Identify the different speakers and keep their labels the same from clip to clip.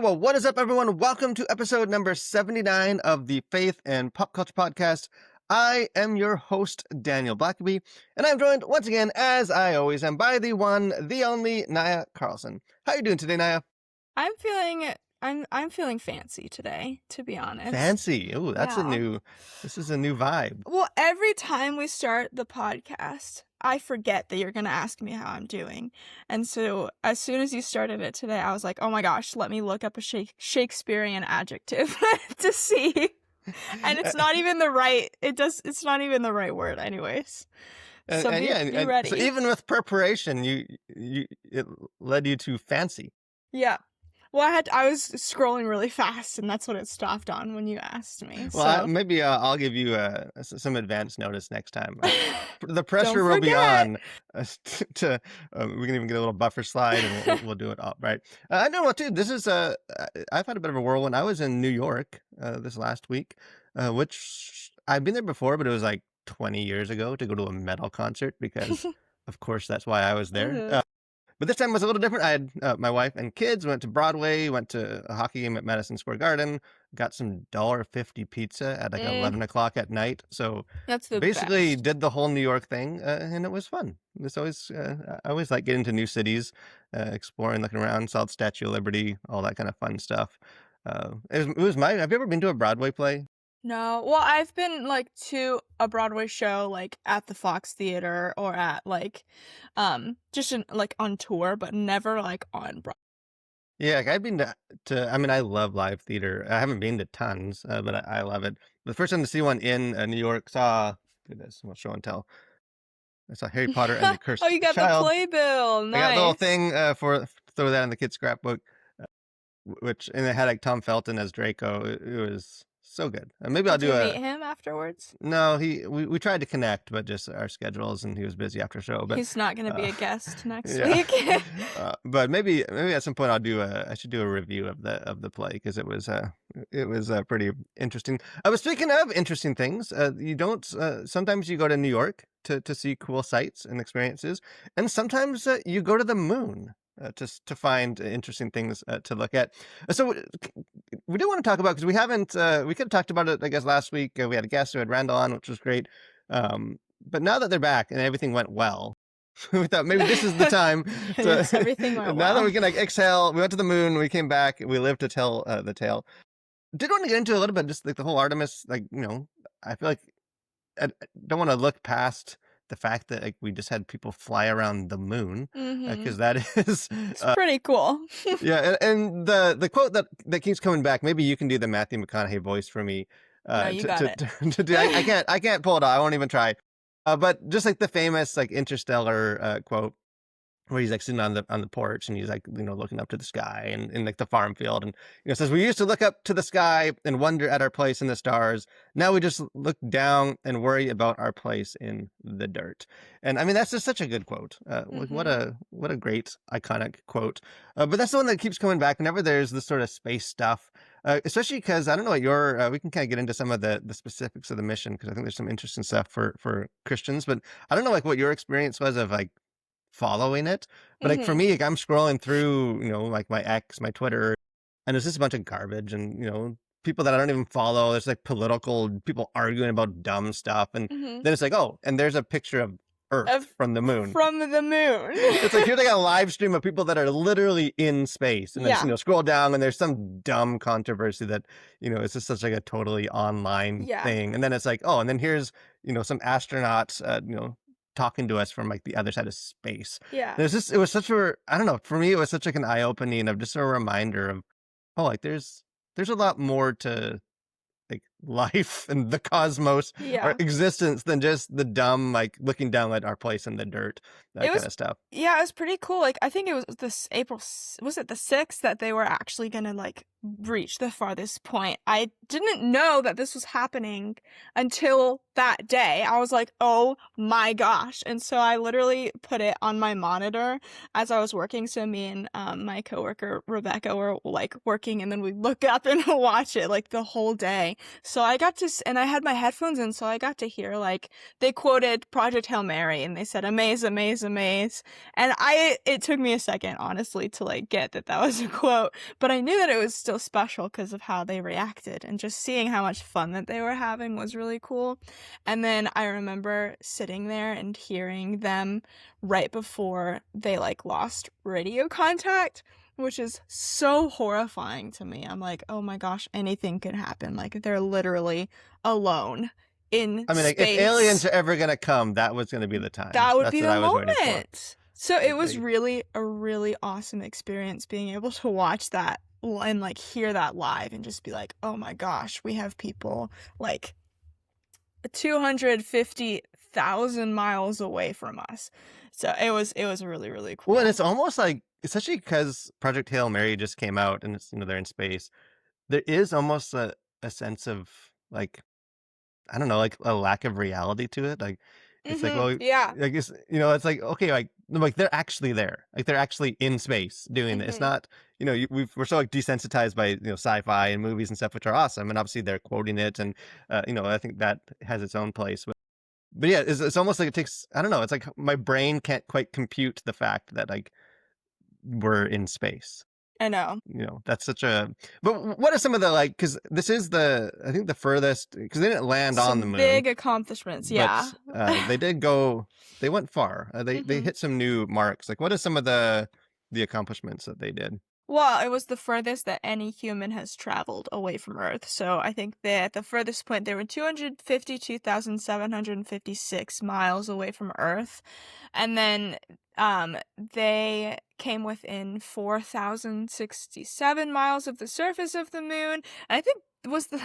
Speaker 1: well, what is up, everyone? Welcome to episode number 79 of the Faith and Pop Culture Podcast. I am your host, Daniel Blackaby, and I'm joined once again, as I always am, by the one, the only, Nyah Carlson. How are you doing today, Nyah?
Speaker 2: I'm feeling fancy today, to be honest.
Speaker 1: Fancy. Ooh, this is a new vibe.
Speaker 2: Well, every time we start the podcast, I forget that you're going to ask me how I'm doing. And so as soon as you started it today, I was like, oh my gosh, let me look up a Shakespearean adjective to see. And it's not even the right, it's not even the right word anyways. So be ready.
Speaker 1: So even with preparation, it led you to fancy.
Speaker 2: Yeah. Well, I was scrolling really fast, and that's what it stopped on when you asked me.
Speaker 1: Well,
Speaker 2: so.
Speaker 1: maybe I'll give you some advance notice next time. The pressure will be on. We can even get a little buffer slide, and we'll do it all right. I know what, too. This is I've had a bit of a whirlwind. I was in New York this last week, which I've been there before, but it was like 20 years ago to go to a metal concert because, of course, that's why I was there.
Speaker 2: Mm-hmm.
Speaker 1: But this time was a little different. I had my wife and kids, went to Broadway, went to a hockey game at Madison Square Garden, got some $1.50 pizza at like 11 o'clock at night. So
Speaker 2: that's
Speaker 1: basically did the whole New York thing, and it was fun. It's always, I always like getting to new cities, exploring, looking around, saw the Statue of Liberty, all that kind of fun stuff. Have you ever been to a Broadway play?
Speaker 2: No. Well, I've been to a Broadway show at the Fox Theater or at just on tour, but never on Broadway.
Speaker 1: Yeah, I've been to I mean, I love live theater. I haven't been to tons, but I love it. The first time to see one in New York, what show and tell. I saw Harry Potter and the Cursed Child.
Speaker 2: Oh, you got the playbill. Nice.
Speaker 1: I got a little thing throw that in the kids' scrapbook, and it had Tom Felton as Draco. It was so good. Maybe I'll do
Speaker 2: Did you meet him afterwards?
Speaker 1: No, we tried to connect, but just our schedules, and he was busy after show. But
Speaker 2: he's not going to be a guest next week.
Speaker 1: But maybe at some point I should do a review of the play because it was pretty interesting. I was speaking of interesting things. You don't sometimes you go to New York to see cool sights and experiences, and sometimes you go to the moon. To find interesting things to look at. So we do want to talk about, because we haven't, we could have talked about it, I guess, last week. We had a guest who had Randall on, which was great. But now that they're back and everything went well, we thought maybe this is the time.
Speaker 2: Everything went well.
Speaker 1: Now that we can exhale, we went to the moon, we came back, we lived to tell the tale. Did want to get into a little bit, just the whole Artemis, I feel like I don't want to look past the fact that we just had people fly around the moon, because that is
Speaker 2: it's pretty cool.
Speaker 1: Yeah, and the quote that keeps coming back. Maybe you can do the Matthew McConaughey voice for me.
Speaker 2: No, you got it.
Speaker 1: To do. I can't pull it off. I won't even try. But just the famous Interstellar quote, where he's sitting on the porch and he's looking up to the sky and in the farm field, and says, we used to look up to the sky and wonder at our place in the stars. Now we just look down and worry about our place in the dirt. And I mean, that's just such a good quote. What a great iconic quote. But that's the one that keeps coming back whenever there's this sort of space stuff. Especially because I don't know what we can kind of get into some of the specifics of the mission, because I think there's some interesting stuff for Christians. But I don't know what your experience was of following it, but for me, I'm scrolling through my X, my Twitter, and there's just a bunch of garbage and people that I don't even follow. There's political people arguing about dumb stuff, and then it's and there's a picture of Earth from the moon. It's here's a live stream of people that are literally in space, and then scroll down and there's some dumb controversy that it's just such a totally online thing, and then it's and then here's some astronauts talking to us from the other side of space.
Speaker 2: Yeah.
Speaker 1: It was such a, I don't know, for me it was such an eye-opening of just a reminder of there's a lot more to life and the cosmos or existence than just the dumb looking down at our place in the dirt, kind of stuff.
Speaker 2: Yeah, it was pretty cool. I think it was this April, was it the 6th that they were actually gonna reach the farthest point. I didn't know that this was happening until that day. I was like, "Oh my gosh." And so I literally put it on my monitor as I was working. So me and my coworker Rebecca were like working, and then we'd look up and watch it like the whole day. So I got to, and I had my headphones in, so I got to hear like they quoted Project Hail Mary, and they said "amaze, amaze, amaze." And it took me a second, honestly, to like get that that was a quote, but I knew that it was still special because of how they reacted, and just seeing how much fun that they were having was really cool. And then I remember sitting there and hearing them right before they like lost radio contact, which is so horrifying to me. I'm like, oh my gosh, anything could happen. Like they're literally alone in
Speaker 1: I mean, like, if aliens
Speaker 2: space.
Speaker 1: are ever gonna come, that was gonna be the time.
Speaker 2: That would
Speaker 1: That's
Speaker 2: be
Speaker 1: what
Speaker 2: the
Speaker 1: I was waiting for.
Speaker 2: moment. So it was
Speaker 1: Like,
Speaker 2: really a really awesome experience being able to watch that and like hear that live and just be like, oh my gosh, we have people like 250,000 miles away from us. So it was really, really
Speaker 1: well, and
Speaker 2: cool.
Speaker 1: it's almost like, especially because Project Hail Mary just came out and it's, they're in space. There is almost a sense of like, I don't know, like a lack of reality to it. Like, it's like, well,
Speaker 2: Yeah.
Speaker 1: I guess, it's like, okay, like they're actually there. Like they're actually in space doing it. It's
Speaker 2: Mhm.
Speaker 1: not, we're so like desensitized by, sci-fi and movies and stuff, which are awesome. And obviously they're quoting it. And, I think that has its own place. But yeah, it's almost like it takes, I don't know. It's like my brain can't quite compute the fact that like we're in space.
Speaker 2: I know.
Speaker 1: That's such a, but what are some of the, like, because this is I think the furthest, because they didn't land on the
Speaker 2: Some
Speaker 1: moon,
Speaker 2: big accomplishments,
Speaker 1: but
Speaker 2: yeah.
Speaker 1: they went far. They
Speaker 2: Mhm.
Speaker 1: hit some new marks. Like, what are some of the accomplishments that they did?
Speaker 2: Well, it was the furthest that any human has traveled away from Earth. So I think that the furthest point they were 252,756 miles away from Earth. And then they came within 4,067 miles of the surface of the moon. And I think was the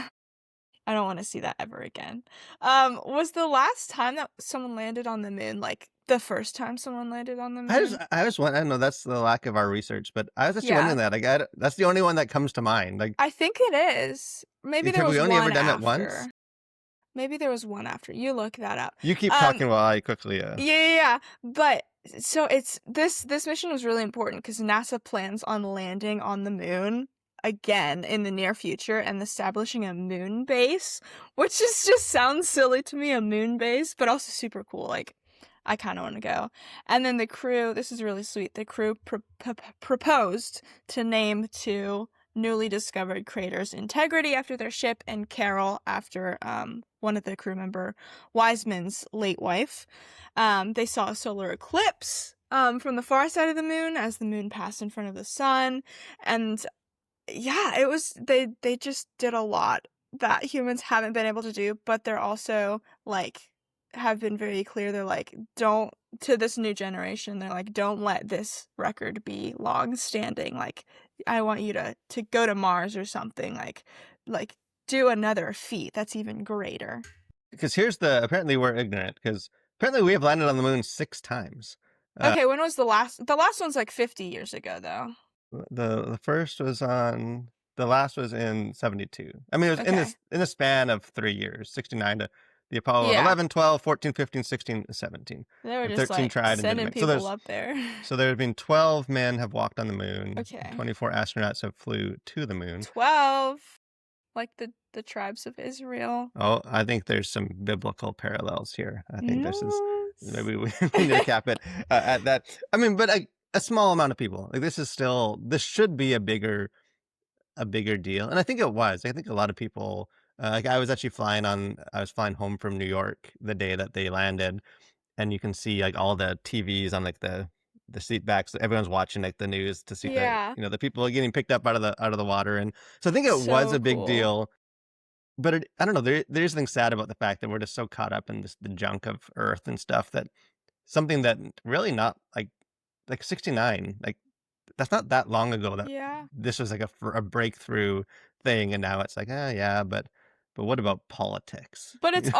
Speaker 2: I don't want to see that ever again. Was the last time that someone landed on the moon like the first time someone landed on the moon?
Speaker 1: I was wondering, I don't know, that's the lack of our research, but I was actually
Speaker 2: Yeah.
Speaker 1: wondering that. Like, that's the only one that comes to mind. Like,
Speaker 2: I think it is. Maybe there
Speaker 1: have we
Speaker 2: was
Speaker 1: only ever
Speaker 2: one
Speaker 1: done it once?
Speaker 2: after. Maybe there was one after. You look that up.
Speaker 1: You keep
Speaker 2: Um,
Speaker 1: talking while I quickly.
Speaker 2: yeah. But so it's this mission was really important because NASA plans on landing on the moon again in the near future and establishing a moon base, which just sounds silly to me, a moon base, but also super cool. Like I kind of want to go. And then the crew, this is really sweet. The crew proposed to name two newly discovered craters Integrity after their ship and Carol after one of the crew member Wiseman's late wife. They saw a solar eclipse from the far side of the moon as the moon passed in front of the sun. And yeah, it was they just did a lot that humans haven't been able to do, but they're also like have been very clear. They're like, don't to this new generation, they're like, don't let this record be long standing. Like, I want you to go to Mars or something. Like do another feat that's even greater.
Speaker 1: Because apparently we're ignorant, because apparently we have landed on the moon 6 times.
Speaker 2: Okay, when was the last? The last one's like 50 years ago, though.
Speaker 1: The first was on the last was in 72. I mean, it was
Speaker 2: Okay.
Speaker 1: in a span of 3 years, 69 to the Apollo
Speaker 2: Yeah,
Speaker 1: 11, 12, 14, 15, 16, 17.
Speaker 2: they were
Speaker 1: And
Speaker 2: just
Speaker 1: 13
Speaker 2: like
Speaker 1: tried and didn't
Speaker 2: sending
Speaker 1: make. So
Speaker 2: people up there.
Speaker 1: there have been 12 men have walked on the moon.
Speaker 2: Okay.
Speaker 1: 24 astronauts have flew to the moon.
Speaker 2: 12, like the tribes of Israel.
Speaker 1: Oh, I think there's some biblical parallels here. I think this is
Speaker 2: Yes.
Speaker 1: maybe we need to cap it at that. I mean, but a small amount of people. Like, this should be a bigger deal, and I think it was. I think a lot of people. Like, I was flying home from New York the day that they landed, and you can see like all the TVs on like the seat backs. Everyone's watching like the news to see the
Speaker 2: Yeah,
Speaker 1: the people getting picked up out of the water, and so I think it was
Speaker 2: so
Speaker 1: a big
Speaker 2: cool.
Speaker 1: deal. But I don't know. There's something sad about the fact that we're just so caught up in the junk of Earth and stuff, that something that really not like 69, like that's not that long ago that
Speaker 2: Yeah.
Speaker 1: this was like a breakthrough thing, and now it's like, yeah, but what about politics?
Speaker 2: But it's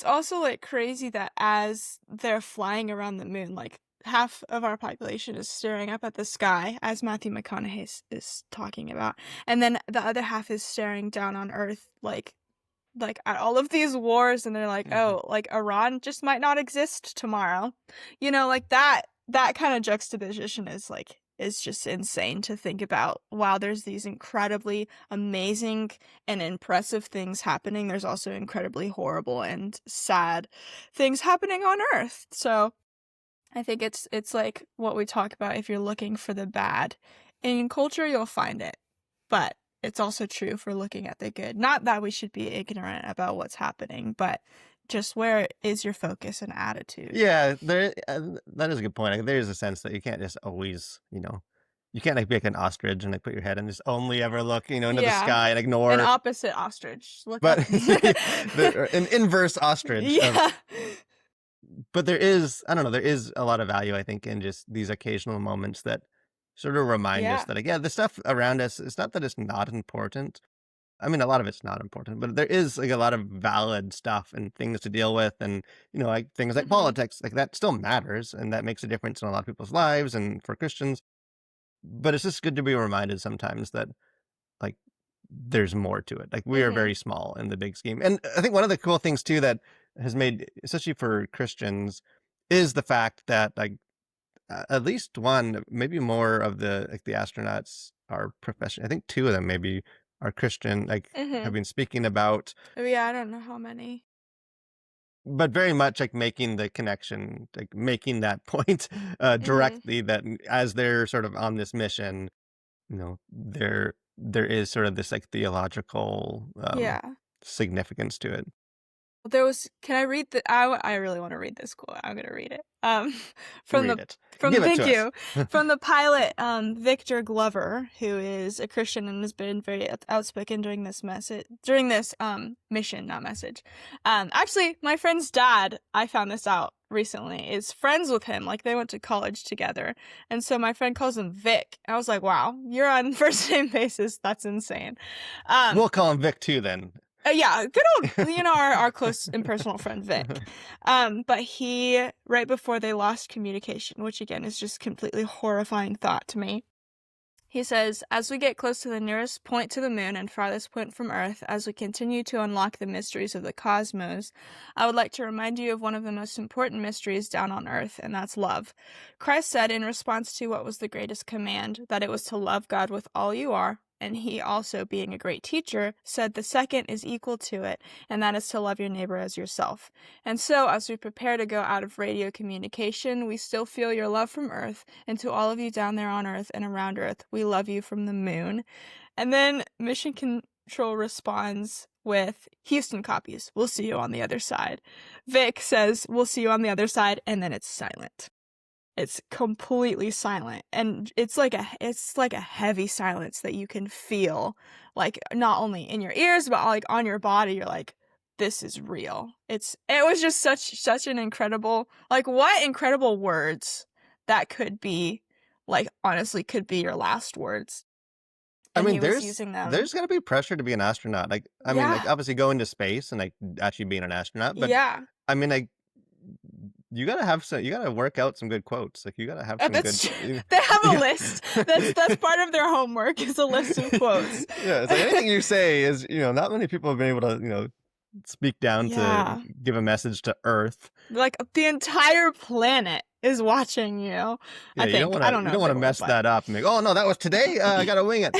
Speaker 2: also like crazy that as they're flying around the moon, like half of our population is staring up at the sky, as Matthew McConaughey is talking about, and then the other half is staring down on Earth, like like at all of these wars and they're like,
Speaker 1: Mhm.
Speaker 2: "Oh, like Iran just might not exist tomorrow." Like that kind of juxtaposition is just insane to think about. While there's these incredibly amazing and impressive things happening, there's also incredibly horrible and sad things happening on Earth. So I think it's like what we talk about, if you're looking for the bad in culture, you'll find it. But it's also true for looking at the good. Not that we should be ignorant about what's happening, but just where is your focus and attitude?
Speaker 1: Yeah, that is a good point. Like, there is a sense that you can't just always, you can't like be like an ostrich and like put your head and just only ever look, into the
Speaker 2: Yeah.
Speaker 1: sky and
Speaker 2: An
Speaker 1: ignore.
Speaker 2: opposite ostrich. Look
Speaker 1: But
Speaker 2: up.
Speaker 1: an inverse ostrich of.
Speaker 2: Yeah.
Speaker 1: But there is, I don't know, there is a lot of value, I think, in just these occasional moments that sort of remind us
Speaker 2: Yeah.
Speaker 1: that, like, yeah, the stuff around us, it's not that it's not important. I mean, a lot of it's not important, but there is like a lot of valid stuff and things to deal with, and like things like
Speaker 2: Mhm.
Speaker 1: politics, like that still matters, and that makes a difference in a lot of people's lives, and for Christians. But it's just good to be reminded sometimes that like there's more to it. Like we are
Speaker 2: Mhm.
Speaker 1: very small in the big scheme. And I think one of the cool things too that has made, especially for Christians, is the fact that like at least one, maybe more of the astronauts are professional. I think two of them maybe are Christian, like have
Speaker 2: Mhm.
Speaker 1: been speaking about,
Speaker 2: Oh, yeah, I don't know how many.
Speaker 1: but very much like making the connection, like making that point
Speaker 2: Mhm.
Speaker 1: directly that as they're sort of on this mission, there is sort of this like theological
Speaker 2: Yeah.
Speaker 1: significance to it.
Speaker 2: There was Can I read I really wanna read this quote, I'm gonna read it. From
Speaker 1: Read
Speaker 2: the
Speaker 1: it.
Speaker 2: from
Speaker 1: Give it
Speaker 2: Thank
Speaker 1: to us.
Speaker 2: you. From the pilot, Victor Glover, who is a Christian and has been very outspoken during this, mission, not message. Actually, my friend's dad, I found this out recently, is friends with him, like, they went to college together, and so my friend calls him Vic. I was like, "Wow, you're on first name basis, that's insane." Um
Speaker 1: We'll call him Vic too then.
Speaker 2: yeah, good old, our close and personal friend Vic. But he, right before they lost communication, which again is just completely horrifying thought to me. He says, as we get close to the nearest point to the moon and farthest point from Earth, as we continue to unlock the mysteries of the cosmos, I would like to remind you of one of the most important mysteries down on Earth, and that's love. Christ said in response to what was the greatest command, that it was to love God with all you are, and he also, being a great teacher, said the second is equal to it, and that is to love your neighbor as yourself. And so, as we prepare to go out of radio communication, we still feel your love from Earth, and to all of you down there on Earth and around Earth, we love you from the moon. And then Mission Control responds with, Houston copies, we'll see you on the other side. Vic says, we'll see you on the other side, and then it's silent. It's completely silent, and it's like a heavy silence that you can feel, like, not only in your ears, but, like, on your body. You're like, "This is real." It was just such an incredible, like, what incredible words that could be, like, honestly, could be your last words,
Speaker 1: I
Speaker 2: and
Speaker 1: mean,
Speaker 2: he was
Speaker 1: there's
Speaker 2: using them.
Speaker 1: there's gotta be pressure to be an astronaut. Like, I mean, like
Speaker 2: Yeah,
Speaker 1: obviously going to space and like actually being an astronaut, but
Speaker 2: yeah.
Speaker 1: I mean, like you gotta work out some good quotes. Like you gotta have some good.
Speaker 2: That's true. They have a
Speaker 1: Yeah.
Speaker 2: list. That's part of their homework, is a list of quotes.
Speaker 1: Yeah, it's like anything you say is, not many people have been able to, speak down to
Speaker 2: Yeah.
Speaker 1: give a message to Earth.
Speaker 2: Like, the entire planet is watching you,
Speaker 1: Yeah,
Speaker 2: I think. I don't
Speaker 1: you
Speaker 2: know
Speaker 1: don't
Speaker 2: if they
Speaker 1: wanna
Speaker 2: will,
Speaker 1: mess
Speaker 2: but
Speaker 1: that up and be like, "Oh, no, that was today? I gotta wing it."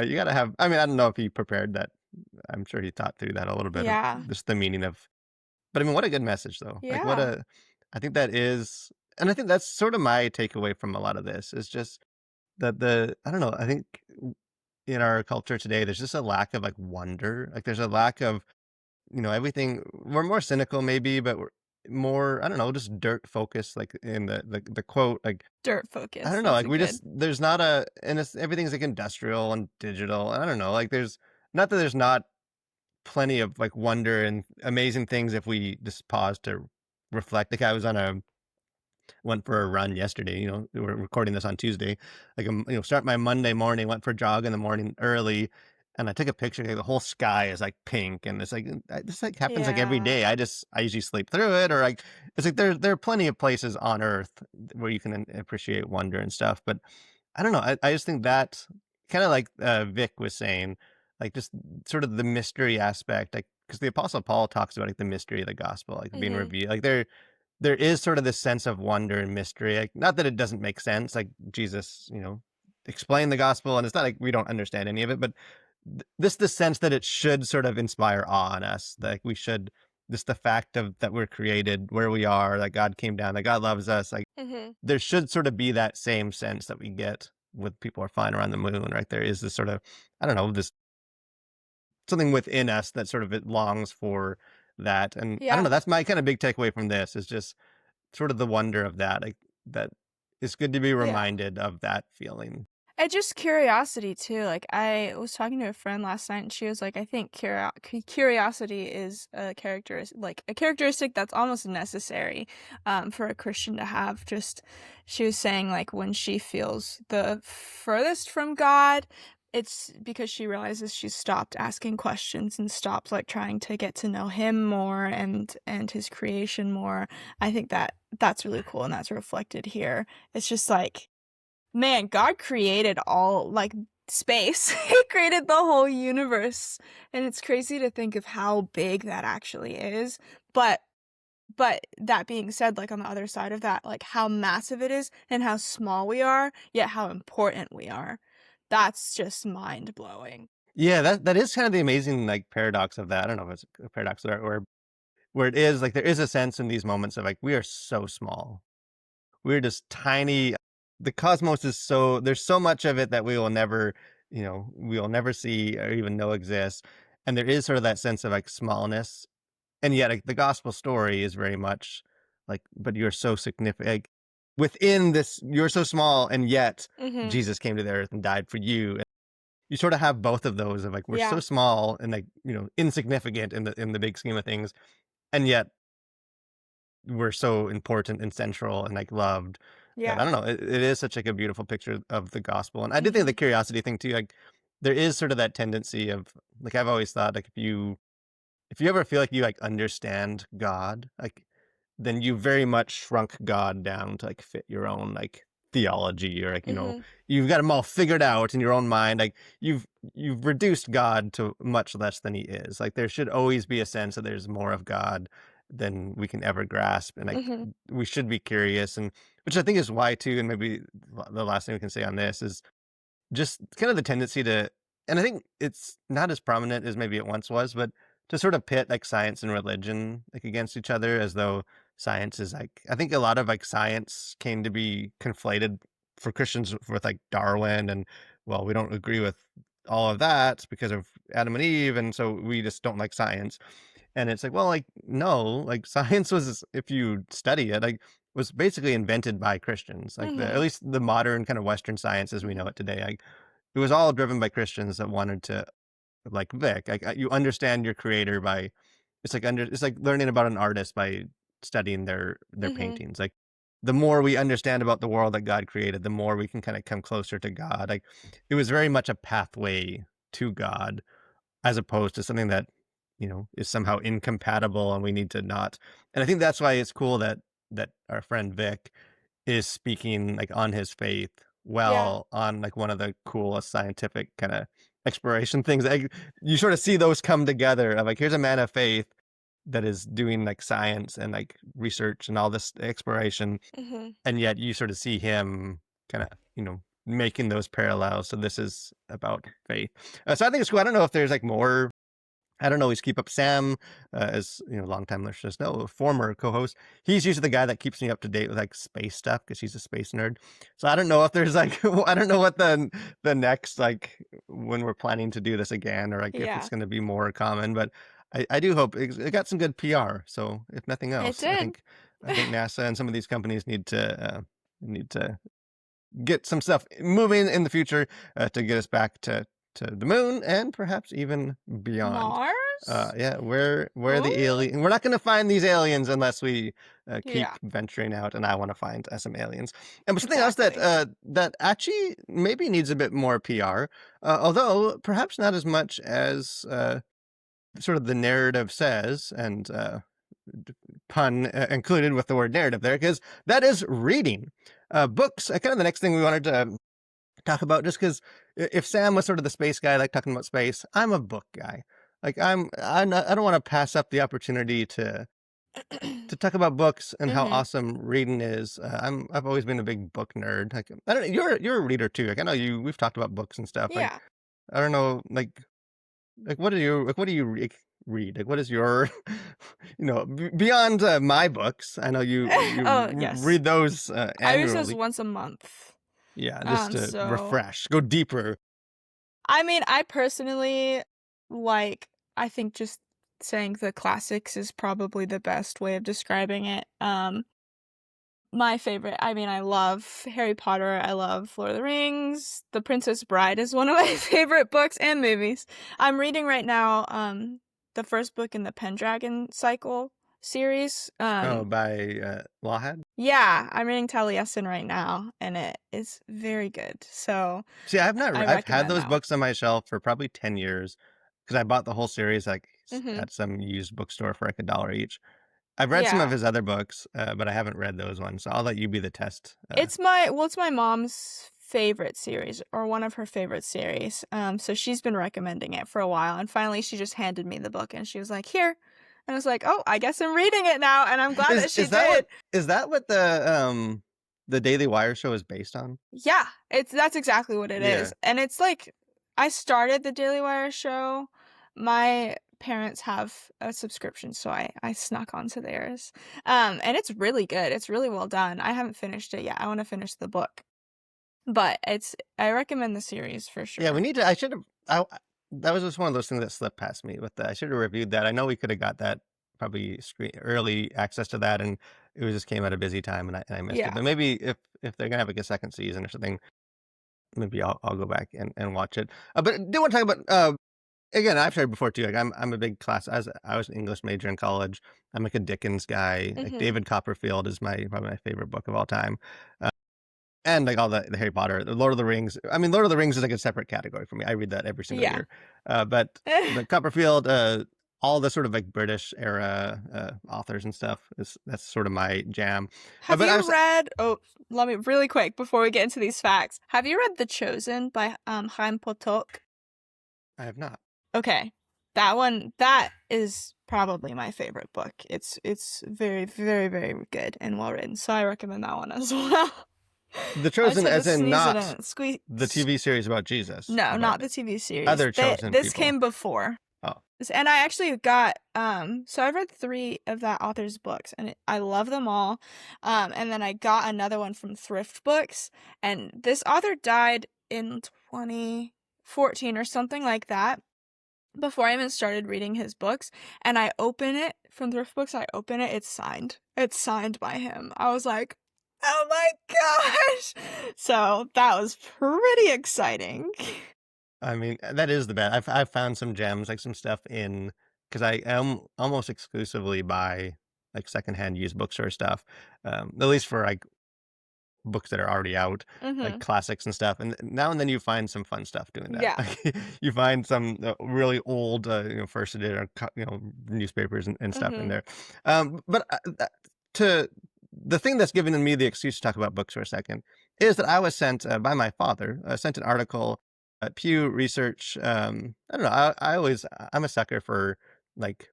Speaker 1: You gotta have, I mean, I don't know if he prepared that. I'm sure he thought through that a little bit of
Speaker 2: yeah.
Speaker 1: just the meaning of, but I mean, what a good message though. Like what
Speaker 2: Yeah.
Speaker 1: a I think that is, and I think that's sort of my takeaway from a lot of this is just that I don't know, I think in our culture today, there's just a lack of like wonder. Like there's a lack of, everything. We're more cynical maybe, but we're more, I don't know, just dirt focused, like in the quote, like
Speaker 2: Dirt
Speaker 1: I
Speaker 2: focus,
Speaker 1: don't know,
Speaker 2: that's
Speaker 1: like
Speaker 2: a
Speaker 1: we
Speaker 2: good.
Speaker 1: just there's not a, and everything's like industrial and digital. And I don't know, like there's not that there's not plenty of like wonder and amazing things if we just pause to reflect. Like I was on a went for a run yesterday. We're recording this on Tuesday. Like start my Monday morning. Went for a jog in the morning early, and I took a picture. Like, the whole sky is like pink, and it's like this like happens like every
Speaker 2: Yeah.
Speaker 1: day. I usually sleep through it, or like it's like there are plenty of places on Earth where you can appreciate wonder and stuff. But I don't know. I just think that kind of like Vic was saying, like just sort of the mystery aspect, like because the Apostle Paul talks about like the mystery of the gospel, like being
Speaker 2: Mhm.
Speaker 1: revealed. Like there is sort of this sense of wonder and mystery. Like, not that it doesn't make sense. Like Jesus, explained the gospel, and it's not like we don't understand any of it, but this the sense that it should sort of inspire awe in us. Like we should just the fact of that we're created where we are, that God came down, that God loves us. Like
Speaker 2: Mhm.
Speaker 1: there should sort of be that same sense that we get with people are flying around the moon, right? There is this sort of, I don't know, this something within us that sort of it longs for that. And I don't know,
Speaker 2: Yeah.
Speaker 1: that's my kind of big takeaway from this is just sort of the wonder of that. Like that it's good to be
Speaker 2: Yeah.
Speaker 1: reminded of that feeling.
Speaker 2: And just curiosity too. Like I was talking to a friend last night, and she was like, "I think curiosity is a characteristic that's almost necessary, for a Christian to have." Just she was saying like when she feels the furthest from God, it's because she realizes she's stopped asking questions and stopped like trying to get to know Him more and His creation more. I think that that's really cool, and that's reflected here. It's just like man, God created all like space. He created the whole universe. And it's crazy to think of how big that actually is. But that being said, like on the other side of that, like how massive it is and how small we are, yet how important we are. That's just mind blowing.
Speaker 1: Yeah, that is kind of the amazing like paradox of that. I don't know if it's a paradox where it is like there is a sense in these moments of like we are so small. We're just tiny. The cosmos is so there's so much of it that we will never, we will never see or even know exists. And there is sort of that sense of like smallness. And yet like, the gospel story is very much like, but you're so significant. Like, within this, you're so small, and yet
Speaker 2: Mhm.
Speaker 1: Jesus came to the earth and died for you. And you sort of have both of those of like we're so
Speaker 2: Yeah.
Speaker 1: small and like insignificant in the big scheme of things, and yet we're so important and central and like loved that I
Speaker 2: Yeah.
Speaker 1: don't know. It is such like a beautiful picture of the gospel, and I did think the
Speaker 2: Mhm.
Speaker 1: curiosity thing too. Like there is sort of that tendency of like I've always thought like if you ever feel like you like understand God, like then you very much shrunk God down to like fit your own like theology or like
Speaker 2: Mhm.
Speaker 1: you've got him all figured out in your own mind. Like you've reduced God to much less than he is. Like there should always be a sense that there's more of God than we can ever grasp, and like
Speaker 2: Mhm.
Speaker 1: we should be curious, and which I think is why too. And maybe the last thing we can say on this is just kind of the tendency to and I think it's not as prominent as maybe it once was, but to sort of pit like science and religion like against each other as though science is like I think a lot of like science came to be conflated for Christians with like Darwin and well, we don't agree with all of that because of Adam and Eve, and so we just don't like science. And it's like, well, like, no, like science was, if you study it, like was basically invented by Christians. Like at
Speaker 2: Mhm.
Speaker 1: least the modern kind of Western science as we know
Speaker 2: Mhm.
Speaker 1: it today. Like it was all driven by Christians that wanted to like Vic. Like you understand your creator by it's like learning about an artist by studying their
Speaker 2: Mhm.
Speaker 1: paintings. Like the more we understand about the world that God created, the more we can kind of come closer to God. Like it was very much a pathway to God as opposed to something that, is somehow incompatible and we need to not. And I think that's why it's cool that our friend Vic is speaking like on his faith
Speaker 2: Yeah.
Speaker 1: well on like one of the coolest scientific kind of exploration things. Like you sort of see those come together of like here's a man of faith that is doing like science and like research and all this exploration,
Speaker 2: Mhm.
Speaker 1: and yet you sort of see him kind of making those parallels. So this is about faith. So I think it's cool. I don't know if there's like more. I don't always keep up. Sam, as longtime listeners know, a former co-host, he's usually the guy that keeps me up to date with like space stuff because he's a space nerd. So I don't know if there's like I don't know what the next like when we're planning to do this again or like if it's
Speaker 2: Yeah.
Speaker 1: going to be more common. But I do hope it got some good PR. So if nothing
Speaker 2: It
Speaker 1: else, I
Speaker 2: did.
Speaker 1: think I think NASA and some of these companies need to get some stuff moving in the future to get us back to the moon and perhaps even beyond.
Speaker 2: Mars?
Speaker 1: Yeah, where the
Speaker 2: Oh,
Speaker 1: alien? We're not going to find these aliens unless we keep
Speaker 2: yeah,
Speaker 1: venturing out. And I want to find some aliens. And but something else that
Speaker 2: exactly.
Speaker 1: that actually maybe needs a bit more PR, although perhaps not as much as sort of the narrative says, and pun included with the word narrative there, because that is reading books. Kind of the next thing we wanted to talk about, just because if Sam was sort of the space guy, like talking about space, I'm a book guy. Like I don't want to pass up the opportunity to talk about books and how
Speaker 2: Mhm.
Speaker 1: awesome reading is. I've always been a big book nerd. Like I don't know, you're a reader too. Like I know we've talked about books and stuff. Like
Speaker 2: Yeah.
Speaker 1: I don't know, what do you read? Like what is your beyond my books. I know
Speaker 2: Oh, yes.
Speaker 1: read those
Speaker 2: Iris says
Speaker 1: annually.
Speaker 2: once a month.
Speaker 1: Yeah, just to
Speaker 2: So
Speaker 1: refresh, go deeper.
Speaker 2: I mean, I personally like I think just saying the classics is probably the best way of describing it. My favorite, I mean, I love Harry Potter, I love Lord of the Rings, The Princess Bride is one of my favorite books and movies. I'm reading right now, the first book in the Pendragon Cycle series.
Speaker 1: Oh, by Lawhead.
Speaker 2: Yeah, I'm reading Taliesin right now, and it is very good. So
Speaker 1: See, I've not.
Speaker 2: I
Speaker 1: I've had
Speaker 2: recommend
Speaker 1: those
Speaker 2: that one.
Speaker 1: books on my shelf for probably 10 years because I bought the whole series like
Speaker 2: Mhm.
Speaker 1: at some used bookstore for like $1 each. I've read some of
Speaker 2: Yeah.
Speaker 1: his other books, but I haven't read those ones. So I'll let you be the test.
Speaker 2: It's my mom's favorite series or one of her favorite series. So she's been recommending it for a while, and finally she just handed me the book and she was like, "Here." And I was like, "Oh, I guess I'm reading it now," and I'm glad that she did.
Speaker 1: Is that what the Daily Wire show is based on?
Speaker 2: Yeah, that's exactly what it
Speaker 1: Yeah.
Speaker 2: is. And it's like I started the Daily Wire show. My parents have a subscription, so I snuck onto theirs. And it's really good. It's really well done. I haven't finished it yet. I want to finish the book. But I recommend the series for
Speaker 1: Yeah, we
Speaker 2: sure.
Speaker 1: need to. I should have. That was just one of those things that slipped past me. With I should have reviewed that. I know we could have got that probably early access to that, and it was just came at a busy time, and I missed it.
Speaker 2: Yeah.
Speaker 1: But maybe if they're gonna have like a second season or something, maybe I'll go back and watch it. But I do want to talk about again. I've shared before too. Like I'm a big class. I was an English major in college. I'm like a Dickens guy. Like
Speaker 2: Mhm.
Speaker 1: David Copperfield is my probably my favorite book of all time. And, like, all the Harry Potter, the Lord of the Rings. I mean, Lord of the Rings is, like, a separate category for me. I read that every single
Speaker 2: Yeah.
Speaker 1: year. But Copperfield, all the sort of, like, British era, authors and stuff that's sort of my jam.
Speaker 2: Have
Speaker 1: But I
Speaker 2: you
Speaker 1: was
Speaker 2: read oh, let me really quick before we get into these facts. Have you read The Chosen by, Chaim Potok?
Speaker 1: I have not.
Speaker 2: Okay. That is probably my favorite book. It's very, very, very good and well written, so I recommend that one as well.
Speaker 1: The
Speaker 2: I
Speaker 1: Chosen
Speaker 2: tried to
Speaker 1: as in
Speaker 2: sneeze it
Speaker 1: not
Speaker 2: in. Squeak.
Speaker 1: the TV series about Jesus,
Speaker 2: No,
Speaker 1: about
Speaker 2: not the TV series.
Speaker 1: other chosen
Speaker 2: This
Speaker 1: people.
Speaker 2: came before.
Speaker 1: Oh,
Speaker 2: And I actually got so I read 3 of that author's books and I love them all. And then I got another one from Thrift Books, and this author died in 2014 or something like that. Before I even started reading his books, and I open it from Thrift Books, I open it, it's signed. It's signed by him. I was like, "Oh my gosh." So, that was pretty exciting.
Speaker 1: I mean, that is the best. I've found some gems, like, some stuff in because I am almost exclusively buy, like, secondhand used bookstore stuff, at least for, like, books that are already out, like
Speaker 2: Mhm.
Speaker 1: classics and stuff, and now and then you find some fun stuff doing that.
Speaker 2: Yeah.
Speaker 1: Like, you find some, really old, first edition, or newspapers and stuff in
Speaker 2: Mhm.
Speaker 1: there. But, to the thing that's given me the excuse to talk about books for a second is that I was sent, by my father, sent an article at Pew Research, I don't know, I'm a sucker for, like,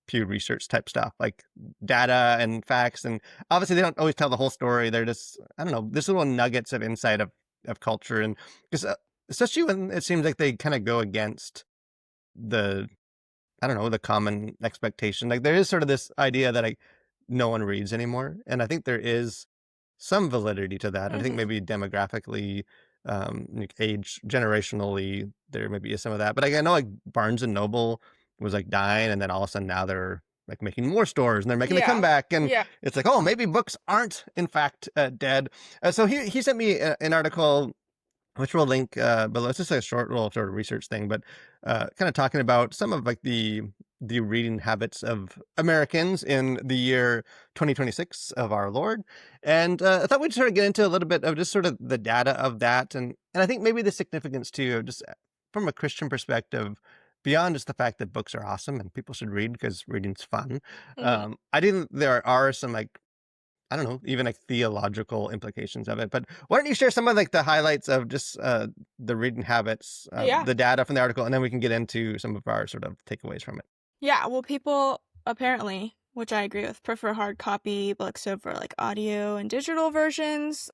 Speaker 1: Pew Research type stuff, like data and facts, and obviously they don't always tell the whole story. They're just I don't know, just little nuggets of insight of culture, and 'cause, especially when it seems like they kinda go against the I don't know, the common expectation. Like there is sort of this idea that like no one reads anymore, and I think there is some validity to that. I think
Speaker 2: Mhm.
Speaker 1: maybe demographically, like age generationally, there maybe is some of that. But like, I know like Barnes and Noble was like dying, and then all of a sudden now they're like making more stores and they're making a
Speaker 2: Yeah.
Speaker 1: comeback, and
Speaker 2: Yeah.
Speaker 1: it's like oh maybe books aren't in fact dead. So he sent me an article which we'll link below. It's just a short little sort of research thing, but kind of talking about some of like the reading habits of Americans in the year 2026 of our Lord. And I thought we'd sort of get into a little bit of just sort of the data of that, and I think maybe the significance too, of just from a Christian perspective. Beyond just the fact that books are awesome and people should read because reading's fun,
Speaker 2: Mhm.
Speaker 1: I think there are some like I don't know, even like theological implications of it. But why don't you share some of like the highlights of just the reading habits,
Speaker 2: Yeah.
Speaker 1: the data from the article, and then we can get into some of our sort of takeaways from it.
Speaker 2: Yeah, well, people apparently, which I agree with, prefer hard copy books over like audio and digital versions.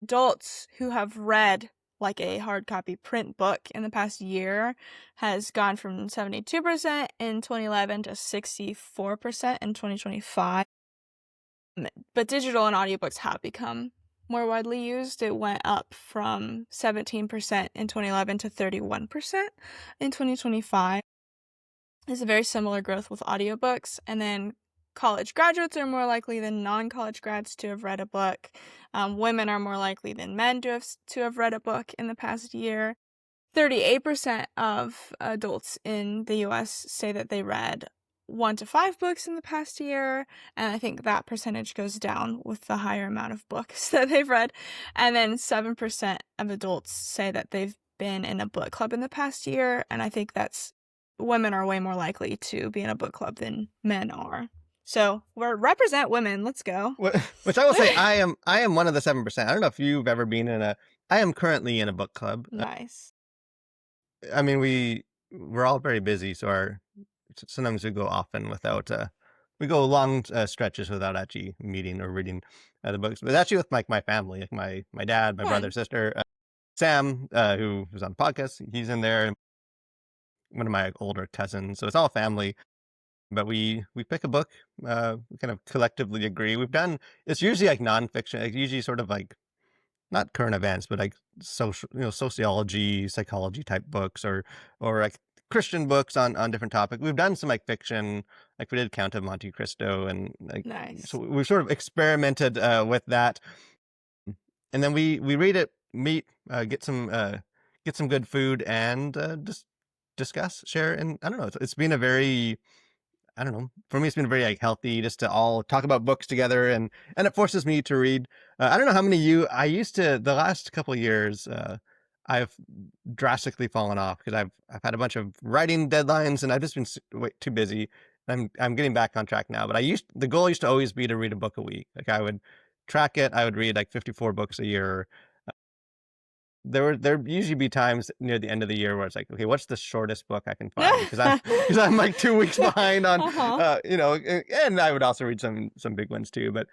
Speaker 2: Adults who have read like a hard copy print book in the past year has gone from 72% in 2011 to 64% in 2025. But digital and audiobooks have become more widely used. It went up from 17% in 2011 to 31% in 2025. It's a very similar growth with audiobooks. And then college graduates are more likely than non-college grads to have read a book. Women are more likely than men to have read a book in the past year. 38% of adults in the US say that they read 1 to 5 books in the past year, and I think that percentage goes down with the higher amount of books that they've read. And then 7% of adults say that they've been in a book club in the past year, and I think that's women are way more likely to be in a book club than men are. So, we're represent women, let's go.
Speaker 1: Which I will say, I am one of the 7%. I don't know if you've ever been in a. I am currently in a book club.
Speaker 2: Nice.
Speaker 1: I mean, we're all very busy, so sometimes we go often without we go long stretches without actually meeting or reading the books. But actually with my family, like my dad, my brother,
Speaker 2: Fun.
Speaker 1: sister, Sam, who was on the podcast, he's in there. One of my older cousins, so it's all family. But we pick a book. We kind of collectively agree. It's usually like nonfiction, like usually sort of like not current events, but like sociology, psychology type books, or like Christian books on different topics. We've done some like fiction, like we did Count of Monte Cristo, and like so
Speaker 2: Nice.
Speaker 1: we've sort of experimented with that, and then we read it, meet, get some good food, and just discuss, share, and I don't know. It's been a very I don't know. For me, it's been very like healthy just to all talk about books together, and it forces me to read. I don't know how many I used to the last couple of years. I've drastically fallen off because I've had a bunch of writing deadlines, and I've just been way too busy. I'm getting back on track now, but the goal used to always be to read a book a week. Like I would track it. I would read like 54 books a year. There usually be times near the end of the year where it's like, okay, what's the shortest book I can find? Because I'm like 2 weeks behind on,
Speaker 2: Uh-huh.
Speaker 1: and I would also read some big ones too, but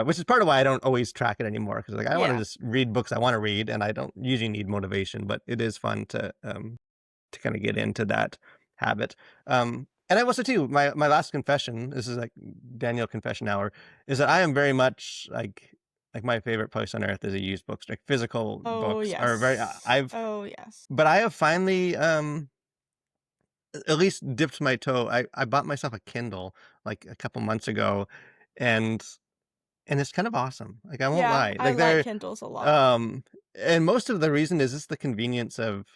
Speaker 1: which is part of why I don't always track it anymore because like I want to
Speaker 2: Yeah.
Speaker 1: just read books I want to read, and I don't usually need motivation, but it is fun to kind of get into that habit. And I also too, my last confession, this is like Daniel confession hour, is that I am very much like my favorite place on earth is a used bookstore. Like physical
Speaker 2: Oh,
Speaker 1: books are very
Speaker 2: yes.
Speaker 1: I've
Speaker 2: Oh, yes.
Speaker 1: but I have finally at least dipped my toe. I bought myself a Kindle like a couple months ago, and it's kind of awesome. Like I won't
Speaker 2: Yeah,
Speaker 1: lie.
Speaker 2: I
Speaker 1: Like
Speaker 2: like
Speaker 1: they're
Speaker 2: Kindles a lot.
Speaker 1: um and most of the reason is just the convenience of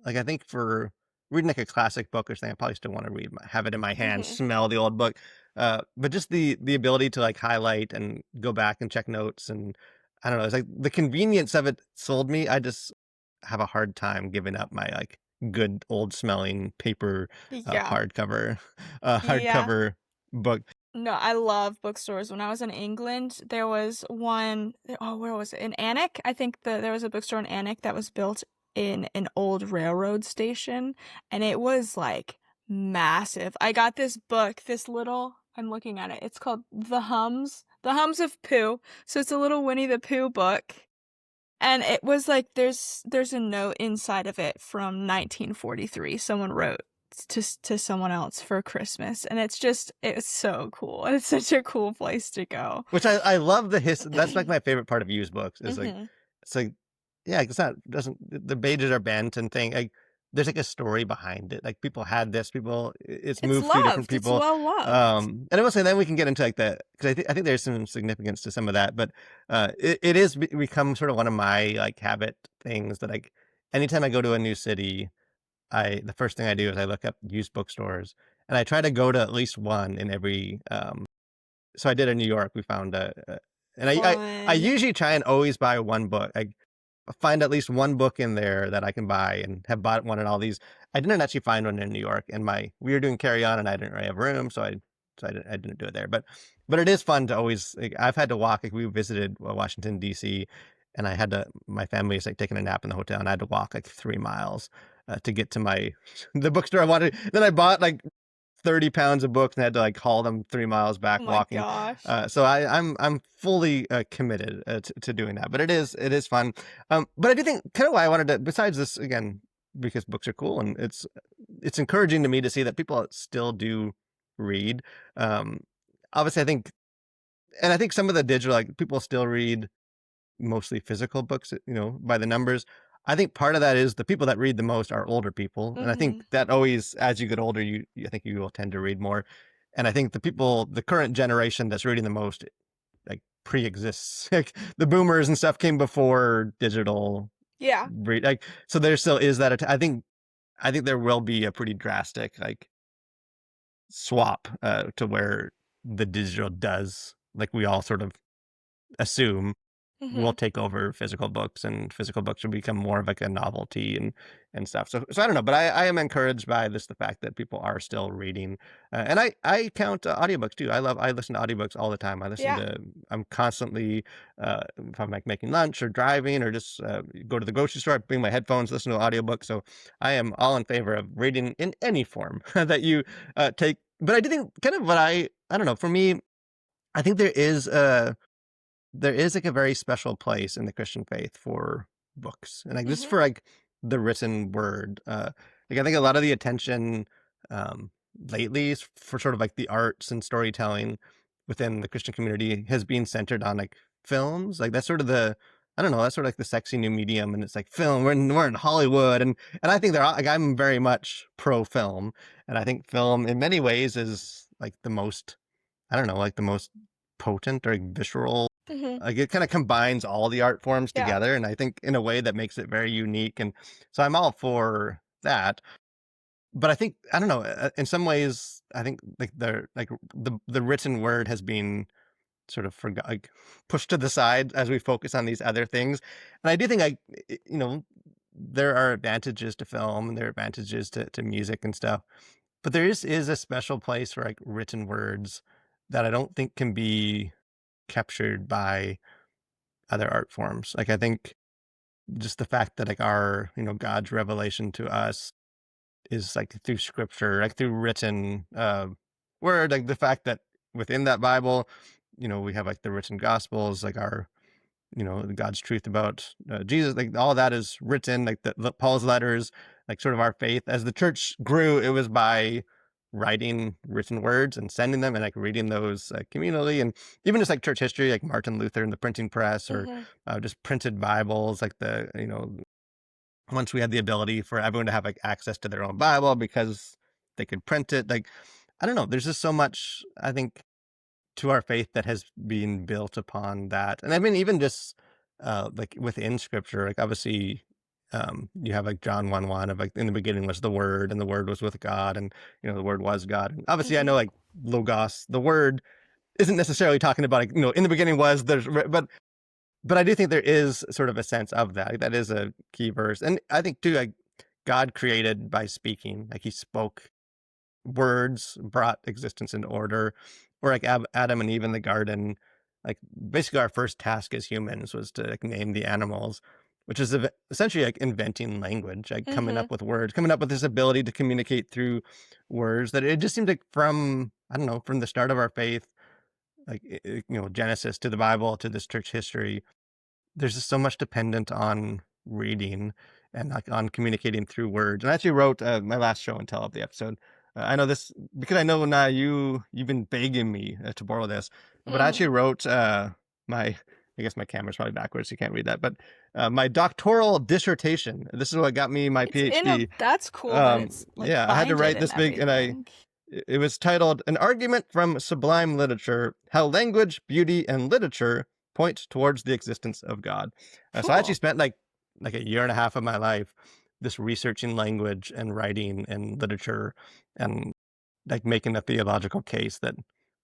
Speaker 1: like I think for reading like a classic book or something, I probably still want to have it in my hand,
Speaker 2: Mhm.
Speaker 1: smell the old book. But just the ability to like highlight and go back and check notes, and I don't know, it's like the convenience of it sold me. I just have a hard time giving up my like good old smelling paper
Speaker 2: Yeah. Yeah.
Speaker 1: hardcover book.
Speaker 2: No, I love bookstores. When I was in England, there was one oh, where was it? In Alnwick? I think there was a bookstore in Alnwick that was built in an old railroad station, and it was, like, massive. I got this book, this little I'm looking at it. It's called The Hums of Pooh. So it's a little Winnie the Pooh book, and it was like there's a note inside of it from 1943. Someone wrote to someone else for Christmas, and it's so cool. It's such a cool place to go.
Speaker 1: Which I love the history. That's like my favorite part of used books is like
Speaker 2: Mhm.
Speaker 1: it's like yeah, it's not doesn't the pages are bent and thing. Like there's like a story behind it. Like people had this, it's
Speaker 2: It's
Speaker 1: moved through different
Speaker 2: loved. It's
Speaker 1: people.
Speaker 2: well loved.
Speaker 1: And I will say then we can get into like because I think there's some significance to some of that, but it is become sort of one of my like habit things that like anytime I go to a new city, the first thing I do is I look up used bookstores, and I try to go to at least one in every so I did in New York. We found and I
Speaker 2: Fun.
Speaker 1: usually try and always buy one book. I find at least one book in there that I can buy and have bought one in all these. I didn't actually find one in New York, and we were doing carry on, and I didn't really have room, so I so I didn't do it there. But it is fun to always. Like, I've had to walk. Like we visited Washington D.C. and I had to. My family was like taking a nap in the hotel, and I had to walk like 3 miles to get to my the bookstore I wanted. Then I bought like 30 pounds of books and had to like haul them 3 miles
Speaker 2: Oh
Speaker 1: back
Speaker 2: my
Speaker 1: walking.
Speaker 2: gosh.
Speaker 1: So I'm fully committed to doing that. But it is fun. But I do think kind of why I wanted to. Besides this, again, because books are cool and it's encouraging to me to see that people still do read. Um, Obviously, I think some of the digital like people still read mostly physical books, by the numbers. I think part of that is the people that read the most are older people, and I think
Speaker 2: Mhm.
Speaker 1: that always, as you get older, I think you will tend to read more. And I think the current generation that's reading the most, like pre-exists. Like the boomers and stuff came before digital
Speaker 2: Yeah.
Speaker 1: read. Like so, there still is that. I think there will be a pretty drastic like swap to where the digital does, like we all sort of assume, will
Speaker 2: Mhm.
Speaker 1: take over physical books, and physical books will become more of like a novelty and stuff. So I don't know, but I am encouraged by this the fact that people are still reading, and I count audiobooks too. I listen to audiobooks all the time.
Speaker 2: Yeah.
Speaker 1: I'm constantly if I'm like making lunch or driving or just go to the grocery store, I bring my headphones, listen to an audiobook. So I am all in favor of reading in any form that you take. But I do think kind of what I don't know, for me, I think there is like a very special place in the Christian faith for books, and like this is
Speaker 2: Mhm.
Speaker 1: for like the written word. Like I think a lot of the attention um, lately is for sort of like the arts and storytelling within the Christian community has been centered on like films. Like that's sort of the I don't know, that's sort of like the sexy new medium, and it's like film. We're in Hollywood, and I think they're all, like I'm very much pro film, and I think film in many ways is like the most I don't know, like the most potent or like, visceral.
Speaker 2: Mhm.
Speaker 1: Like it kind of combines all the art forms
Speaker 2: Yeah.
Speaker 1: together, and I think in a way that makes it very unique. And so I'm all for that. But I think I don't know. In some ways, I think the written word has been sort of like pushed to the side as we focus on these other things. And I do think there are advantages to film and there are advantages to music and stuff. But there is a special place for like written words that I don't think can be captured by other art forms. Like I think just the fact that like our, God's revelation to us is like through scripture, like through written word, like the fact that within that Bible, we have like the written gospels, like our God's truth about Jesus, like all that is written, like the Paul's letters, like sort of our faith. As the church grew, it was by writing written words and sending them and like reading those communally, and even just like church history, like Martin Luther and the printing press, or
Speaker 2: Mhm.
Speaker 1: just printed Bibles, like once we had the ability for everyone to have like access to their own Bible because they could print it. Like I don't know, there's just so much I think to our faith that has been built upon that. And I mean, even just like within scripture, like obviously, you have like John 1:1 of like in the beginning was the word and the word was with God and the word was God. And obviously I know
Speaker 2: Mhm.
Speaker 1: like logos, the word isn't necessarily talking about like, in the beginning was there's but I do think there is sort of a sense of that. Like, that is a key verse. And I think too, like God created by speaking, like he spoke words brought existence into order, or like Adam and Eve in the garden. Like basically, our first task as humans was to like name the animals, which is essentially like inventing language, like coming
Speaker 2: Mhm.
Speaker 1: up with words, coming up with this ability to communicate through words. That it just seemed like from I don't know from the start of our faith, like Genesis to the Bible to this church history, there's just so much dependent on reading and like on communicating through words. And I actually wrote my last show and tell of the episode. I know this because I know now you've been begging me to borrow this, but I actually
Speaker 2: Mhm.
Speaker 1: wrote my I guess my camera's probably backwards, so you can't read that. But my doctoral dissertation. This is what got me my
Speaker 2: It's in a
Speaker 1: PhD.
Speaker 2: That's cool that it's, like,
Speaker 1: Yeah, I had to
Speaker 2: binded
Speaker 1: write
Speaker 2: and
Speaker 1: this big, and
Speaker 2: everything.
Speaker 1: it was titled "An Argument from Sublime Literature: How Language, Beauty, and Literature Point Towards the Existence of God." So I actually
Speaker 2: Cool.
Speaker 1: spent like a year and a half of my life just researching language and writing and literature, and like making a theological case that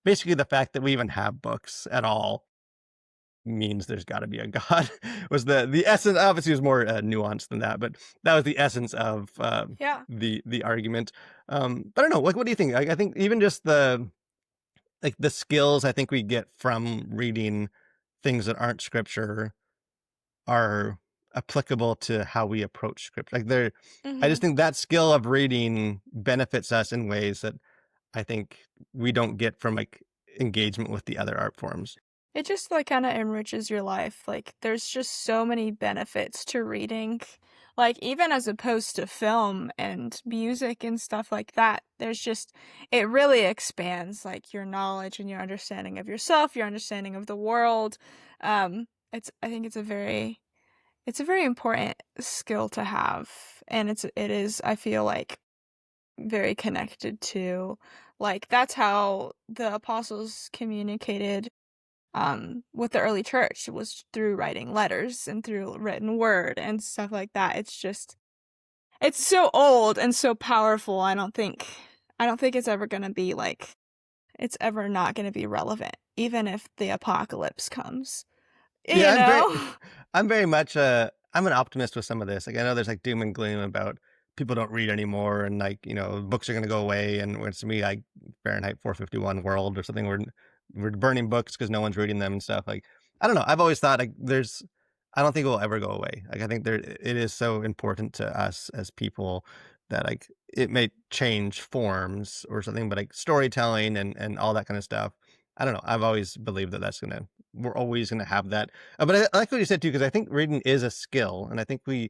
Speaker 1: basically the fact that we even have books at all means there's got to be a God. Was the essence. Obviously it was more nuanced than that, but that was the essence of
Speaker 2: Yeah.
Speaker 1: the argument. But I don't know, like what do you think? I think even just like the skills I think we get from reading things that aren't scripture are applicable to how we approach scripture. Like I just
Speaker 2: Mhm.
Speaker 1: think that skill of reading benefits us in ways that I think we don't get from like engagement with the other art forms.
Speaker 2: It just, like, kinda enriches your life, like, there's just so many benefits to reading, like, even as opposed to film and music and stuff like that, there's just it really expands, like, your knowledge and your understanding of yourself, your understanding of the world, I think it's a very important skill to have, and it is, I feel like, very connected to like, that's how the apostles communicated with the early church was through writing letters and through written word and stuff like that. It's just it's so old and so powerful. I don't think it's ever gonna be like it's ever not gonna be relevant, even if the apocalypse comes.
Speaker 1: Yeah,
Speaker 2: You know?
Speaker 1: I'm very much I'm an optimist with some of this. Like I know there's like doom and gloom about people don't read anymore and like, books are gonna go away and it's gonna be like Fahrenheit 451 world or something where we're burning books because no one's reading them and stuff. Like I don't know. I've always thought like I don't think it will ever go away. Like I think it is so important to us as people that like it may change forms or something, but like storytelling and all that kind of stuff. I don't know. I've always believed that we're always gonna have that. But I like what you said too, because I think reading is a skill, and I think you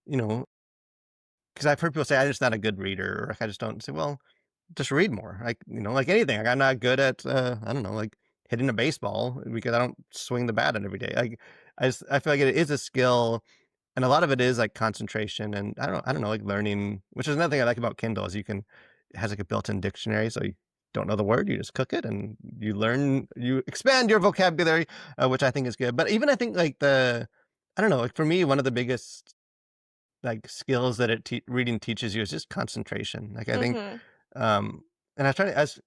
Speaker 1: know, because I've heard people say, "I'm just not a good reader," or like, "I just don't." Say, "Well, just read more." Like like anything. Like I'm not good at I don't know, like hitting a baseball because I don't swing the bat every day. Like I feel like it is a skill, and a lot of it is like concentration, and I don't know, like learning. Which is another thing I like about Kindle is it has like a built-in dictionary, so you don't know the word, you just cook it, and you expand your vocabulary, which I think is good. But even I think like I don't know, like for me, one of the biggest like skills that reading teaches you is just concentration. Like I think,
Speaker 2: Mhm.
Speaker 1: um, and I try to as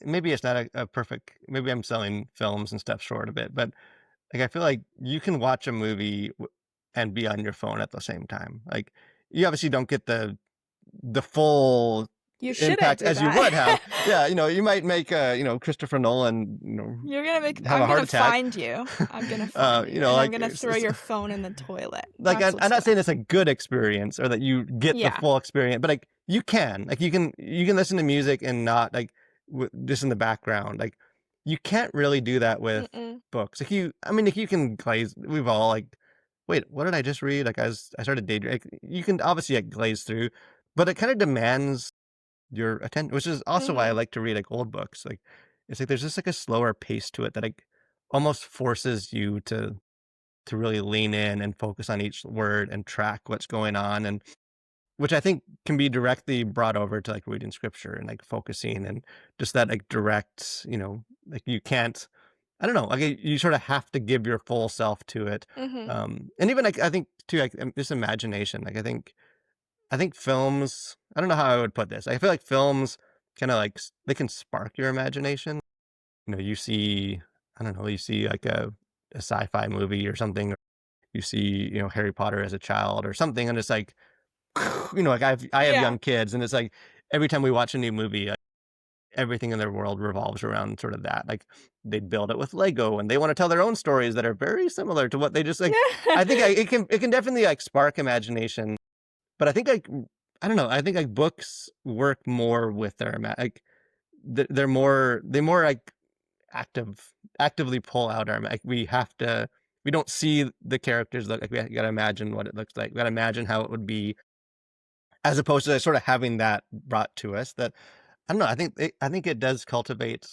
Speaker 1: maybe it's not a perfect. Maybe I'm selling films and stuff short a bit, but like I feel like you can watch a movie and be on your phone at the same time. Like you obviously don't get the full
Speaker 2: You shouldn't
Speaker 1: impact
Speaker 2: do
Speaker 1: as you would have.
Speaker 2: that.
Speaker 1: Yeah, you might make Christopher Nolan, have a
Speaker 2: I'm
Speaker 1: heart
Speaker 2: gonna
Speaker 1: attack.
Speaker 2: find you. I'm gonna find you, and I'm
Speaker 1: Like
Speaker 2: gonna throw your phone in the toilet.
Speaker 1: like
Speaker 2: That's
Speaker 1: I'm
Speaker 2: what's
Speaker 1: not
Speaker 2: gonna
Speaker 1: saying it's a good experience or that you get the
Speaker 2: Yeah.
Speaker 1: full experience, but like you can listen to music and not like just in the background. Like you can't really do that with
Speaker 2: Mm-mm.
Speaker 1: books. I mean, like you can glaze. We've all like, wait, what did I just read? Like I started daydreaming. Like, you can obviously like glaze through, but it kind of demands your attention, which is also why I
Speaker 2: Mhm.
Speaker 1: like to read like old books. Like it's like there's just like a slower pace to it that like almost forces you to really lean in and focus on each word and track what's going on, and which I think can be directly brought over to like reading scripture and like focusing and just that like direct, like you can't, I don't know, like you sort of have to give your full self to it.
Speaker 2: Mhm.
Speaker 1: And even like I think too, like this imagination, like I think films, I don't know how I would put this. I feel like films kind of like they can spark your imagination. You see, I don't know, you see like a sci-fi movie or something, you see, Harry Potter as a child or something, and it's like, like I have
Speaker 2: Yeah.
Speaker 1: young kids, and it's like every time we watch a new movie, everything in their world revolves around sort of that. Like they build it with Lego, and they want to tell their own stories that are very similar to what they just like. I think it can definitely like spark imagination, but I think like I don't know. I think like books work more with like they're more like actively pull out like we don't see the characters look like, we gotta imagine what it looks like, we gotta imagine how it would be, as opposed to sort of having that brought to us. That I don't know, I think it does cultivate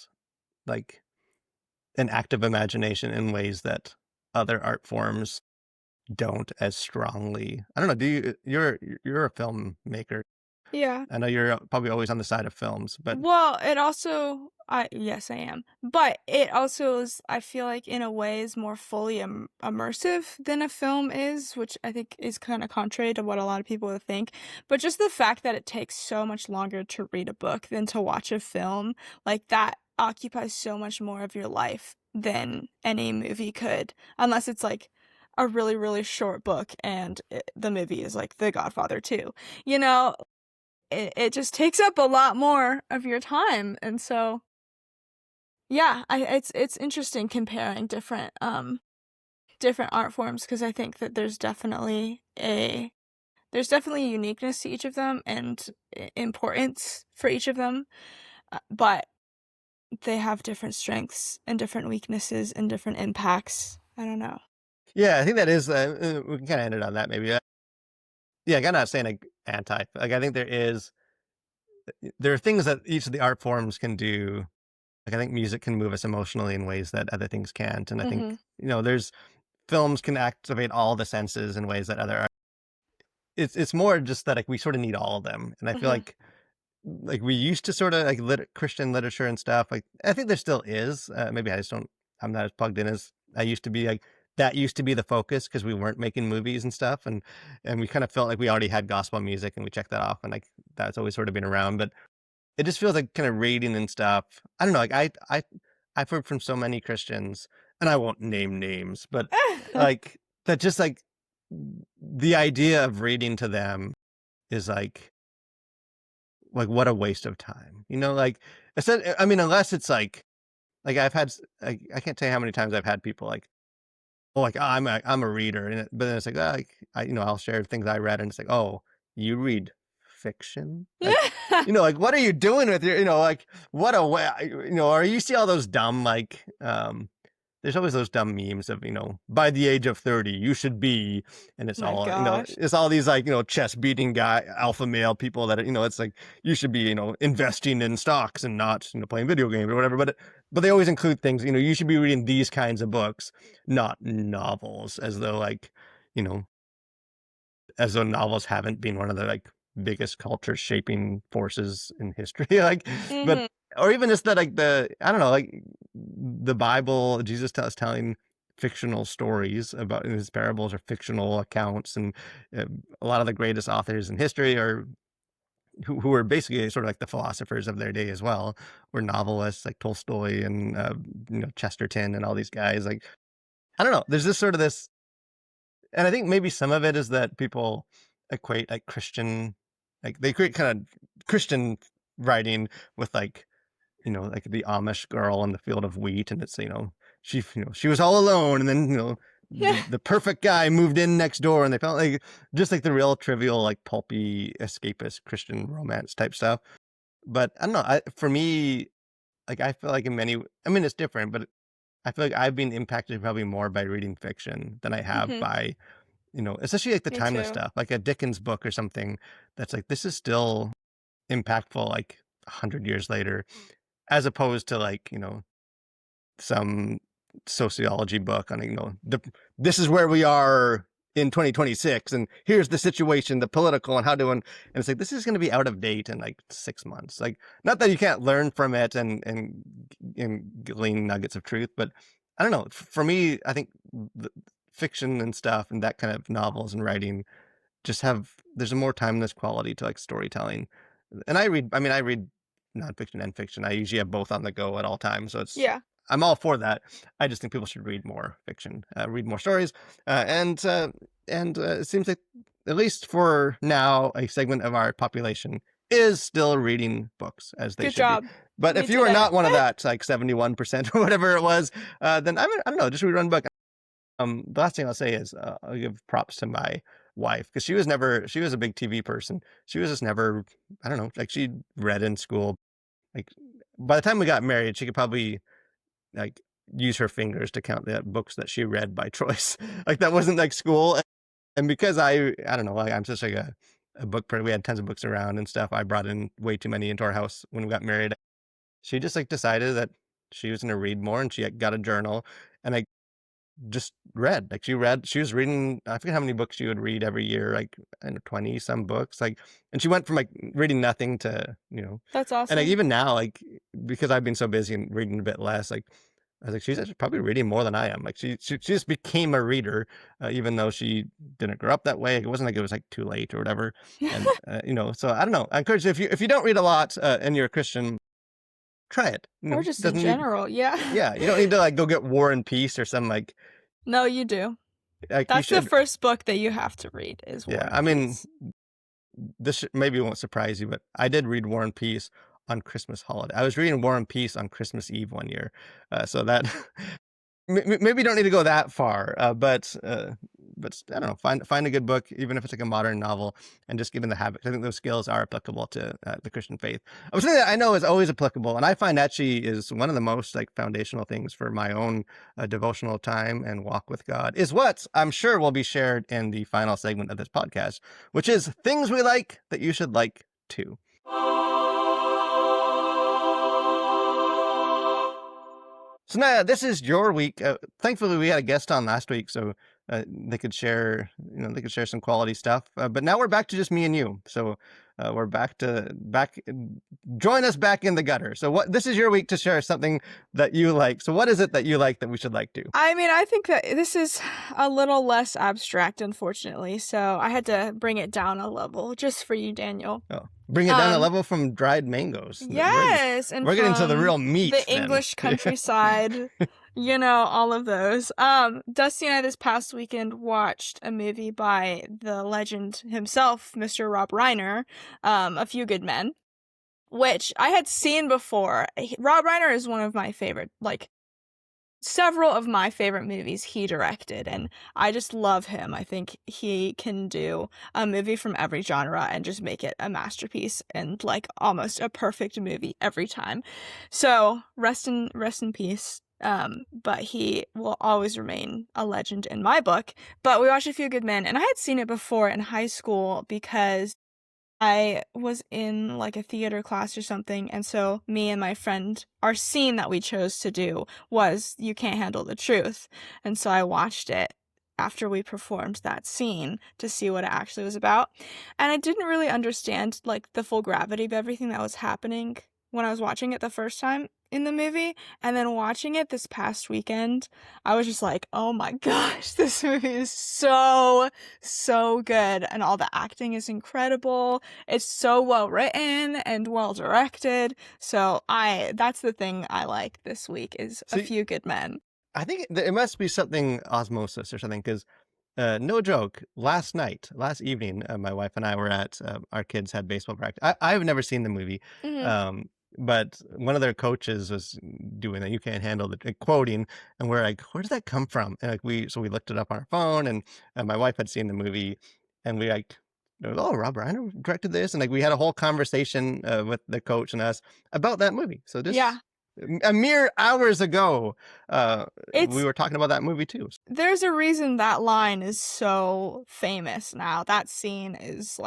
Speaker 1: like an active imagination in ways that other art forms don't as strongly. I don't know, do you're a filmmaker.
Speaker 2: Yeah.
Speaker 1: I know you're probably always on the side of films, but
Speaker 2: Well, it also I yes, I am. But it also is I feel like in a way is more fully immersive than a film is, which I think is kind of contrary to what a lot of people would think. But just the fact that it takes so much longer to read a book than to watch a film, like that occupies so much more of your life than any movie could, unless it's like a really, really short book and the movie is like The Godfather 2. You know, it just takes up a lot more of your time, and so, Yeah, it's interesting comparing different art forms, because I think that there's definitely a uniqueness to each of them and importance for each of them, but they have different strengths and different weaknesses and different impacts. I don't know.
Speaker 1: Yeah, I think that is, we can kinda end it on that maybe. Yeah, like, I'm not saying, like, anti, like, I think there are things that each of the art forms can do. Like, I think music can move us emotionally in ways that other things can't, and I think,
Speaker 2: Mhm.
Speaker 1: there's films can activate all the senses in ways that other art. It's more just that, like, we sorta need all of them, and I feel
Speaker 2: Mhm.
Speaker 1: like, we used to sorta, like, Christian literature and stuff, like, I think there still is, maybe I just don't I'm not as plugged in as I used to be, like, that used to be the focus because we weren't making movies and stuff, and we kinda felt like we already had gospel music, and we checked that off, and, like, that's always sort of been around, but it just feels like kinda reading and stuff. I don't know, like, I've heard from so many Christians, and I won't name names, but, like, that just, like, the idea of reading to them is what a waste of time, like, instead I mean, unless it's I've had I can't tell you how many times I've had people like, "Oh, like, I'm a reader," but then it's like, I'll share things I read, and it's like, "Oh, you read fiction?" Like, what are you doing with like, what a way, or you see all those dumb, there's always those dumb memes of, by the age of 30, you should be, and it's
Speaker 2: My
Speaker 1: all,
Speaker 2: gosh.
Speaker 1: it's all these chest beating guy, alpha male people that, it's like, you should be, investing in stocks and not, playing video games or whatever. But they always include things, you should be reading these kinds of books, not novels, as though you know, as though novels haven't been one of the, biggest culture shaping forces in history, but
Speaker 2: Mhm.
Speaker 1: or even just that, I don't know, the Bible, Jesus telling fictional stories about his parables are fictional accounts, and, a lot of the greatest authors in history are who were basically sort of like the philosophers of their day as well, were novelists like Tolstoy and, Chesterton and all these guys, I don't know, there's this sort of this, and I think maybe some of it is that people equate Christian, they create kind of Christian writing with like the Amish girl in the field of wheat, and it's she was all alone, and then the perfect guy moved in next door, and they felt like just like the real trivial pulpy escapist Christian romance type stuff. But I don't know. For me, I feel like in many, I mean it's different, but I feel like I've been impacted probably more by reading fiction than I have
Speaker 2: Mhm.
Speaker 1: by especially like the
Speaker 2: Me
Speaker 1: timeless
Speaker 2: too.
Speaker 1: stuff, like a Dickens book or something that's like, this is still impactful 100 years later, as opposed to some sociology book on, this is where we are in 2026, and here's the situation, the political and how to, and it's like, this is going to be out of date in 6 months. Like, not that you can't learn from it and glean nuggets of truth, but I don't know. For me, I think the fiction and stuff and that kind of novels and writing just there's a more timeless quality to storytelling. And I read nonfiction and fiction. I usually have both on the go at all times. So
Speaker 2: Yeah.
Speaker 1: I'm all for that. I just think people should read more fiction, read more stories. And it seems like, at least for now, a segment of our population is still reading books as they
Speaker 2: Good
Speaker 1: should be.
Speaker 2: job.
Speaker 1: But
Speaker 2: Me
Speaker 1: if you are
Speaker 2: today.
Speaker 1: not one of that, 71% or whatever it was, then I don't know, just read one book. The last thing I'll say is, I'll give props to my wife, because she was a big TV person. She was just never, I don't know, she read in school. Like, by the time we got married, she could probably like use her fingers to count the books that she read by choice. Like, that wasn't like school. And because I don't know, I'm such a book person. We had tons of books around and stuff. I brought in way too many into our house when we got married. She just decided that she was going to read more, and she got a journal, and just read. She was reading, I forget how many books she would read every year, I don't know, 20 some books. And she went from reading nothing to,
Speaker 2: That's
Speaker 1: and
Speaker 2: awesome.
Speaker 1: even now, because I've been so busy and reading a bit less, I was like, she's actually probably reading more than I am. She just became a reader, even though she didn't grow up that way. It wasn't like it was too late or whatever. And, so I don't know. I encourage you, if you don't read a lot, and you're a Christian, try it.
Speaker 2: Or just in
Speaker 1: Doesn't need,
Speaker 2: general, yeah.
Speaker 1: yeah, you don't need to go get War and Peace or some
Speaker 2: No, you do.
Speaker 1: you
Speaker 2: That's the
Speaker 1: should.
Speaker 2: first book that you have to read is War
Speaker 1: Yeah,
Speaker 2: and
Speaker 1: I mean,
Speaker 2: Peace.
Speaker 1: this maybe won't surprise you, but I did read War and Peace on Christmas holiday. I was reading War and Peace on Christmas Eve one year, so that maybe you don't need to go that far, but I don't know, find a good book, even if it's like a modern novel, and just get in the habit. I think those skills are applicable to the Christian faith. Something that I know is always applicable, and I find actually is one of the most like foundational things for my own devotional time and walk with God, is what I'm sure will be shared in the final segment of this podcast, which is things we like that you should like too. So Nyah, this is your week. Thankfully, we had a guest on last week, so they could share, they could share some quality stuff. But now we're back to just me and you. So we're back. Join us back in the gutter. So this is your week to share something that you like. So what is it that you like that we should like too?
Speaker 2: I mean, I think that this is a little less abstract, unfortunately. So I had to bring it down a level just for you, Daniel.
Speaker 1: Oh, bring it down a level from dried mangoes.
Speaker 2: Yes,
Speaker 1: and we're getting to the real meat.
Speaker 2: The English countryside, all of those. Dusty and I this past weekend watched a movie by the legend himself, Mr. Rob Reiner, A Few Good Men, which I had seen before. Rob Reiner is one of my favorite, several of my favorite movies he directed, and I just love him. I think he can do a movie from every genre and just make it a masterpiece and almost a perfect movie every time. So rest in peace. But he will always remain a legend in my book. But we watched A Few Good Men, and I had seen it before in high school because I was in a theater class or something, and so me and my friend, our scene that we chose to do was You Can't Handle the Truth, and so I watched it after we performed that scene to see what it actually was about, and I didn't really understand the full gravity of everything that was happening when I was watching it the first time in the movie, and then watching it this past weekend, I was just like, oh my gosh, this movie is so good, and all the acting is incredible. It's so well written and well directed. So that's the thing I like this week is A Few Good Men.
Speaker 1: I think it must be something osmosis or something, because no joke, last evening, my wife and I were at our kids had baseball practice. I've never seen the movie.
Speaker 2: Mm-hmm.
Speaker 1: But one of their coaches was doing that. You can't handle the quoting, and we're like, "Where does that come from?" And we looked it up on our phone, and my wife had seen the movie, and we "Oh, Rob Reiner directed this," and we had a whole conversation with the coach and us about that movie. So just a mere hours ago, we were talking about that movie too.
Speaker 2: There's a reason that line is so famous now. That scene is